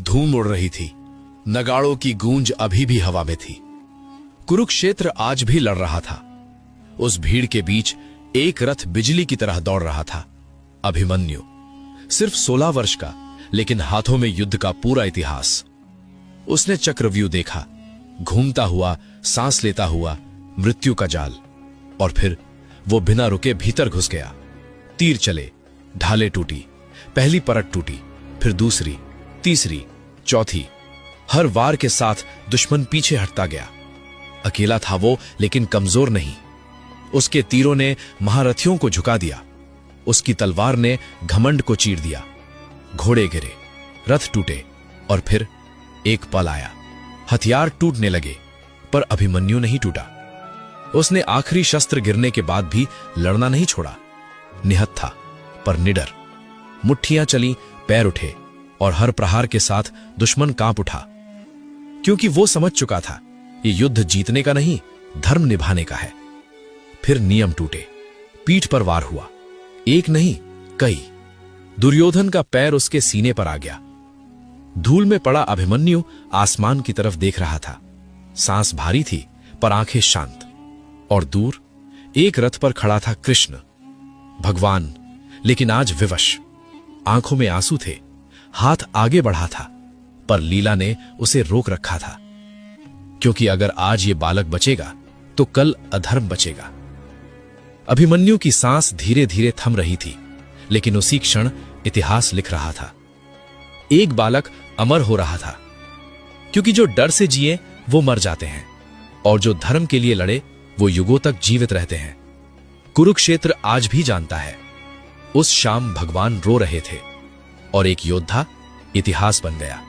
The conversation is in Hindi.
धूम उड़ रही थी, नगाड़ों की गूंज अभी भी हवा में थी। कुरुक्षेत्र आज भी लड़ रहा था। उस भीड़ के बीच एक रथ बिजली की तरह दौड़ रहा था। अभिमन्यु, सिर्फ 16 वर्ष का, लेकिन हाथों में युद्ध का पूरा इतिहास। उसने चक्रव्यूह देखा, घूमता हुआ, सांस लेता हुआ, मृत्यु का जाल। और फिर वो बिना रुके भीतर घुस गया। तीर चले, ढाले टूटी, पहली परत टूटी, फिर दूसरी, तीसरी, चौथी। हर वार के साथ दुश्मन पीछे हटता गया। अकेला था वो, लेकिन कमजोर नहीं। उसके तीरों ने महारथियों को झुका दिया। उसकी तलवार ने घमंड को चीर दिया। घोड़े गिरे, रथ टूटे, और फिर एक पल आया। हथियार टूटने लगे, पर अभिमन्यु नहीं टूटा। उसने आखिरी शस्त्र गिरने के बाद भी लड़ना नहीं छोड़ा। निहत्था था, पर निडर। मुट्ठियां चली, पैर उठे, और हर प्रहार के साथ दुश्मन कांप उठा, क्योंकि वो समझ चुका था ये युद्ध जीतने का नहीं, धर्म निभाने का है। फिर नियम टूटे, पीठ पर वार हुआ। एक नहीं, कई। दुर्योधन का पैर उसके सीने पर आ गया। धूल में पड़ा अभिमन्यु आसमान की तरफ देख रहा था। सांस भारी थी, पर आंखें शांत। और दूर एक रथ पर खड़ा था कृष्ण, भगवान, लेकिन आज विवश। आंखों में आंसू थे, हाथ आगे बढ़ा था, पर लीला ने उसे रोक रखा था। क्योंकि अगर आज ये बालक बचेगा तो कल अधर्म बचेगा। अभिमन्यु की सांस धीरे धीरे थम रही थी, लेकिन उसी क्षण इतिहास लिख रहा था। एक बालक अमर हो रहा था, क्योंकि जो डर से जिए वो मर जाते हैं, और जो धर्म के लिए लड़े वो युगों तक जीवित रहते हैं। कुरुक्षेत्र आज भी जानता है, उस शाम भगवान रो रहे थे, और एक योद्धा इतिहास बन गया।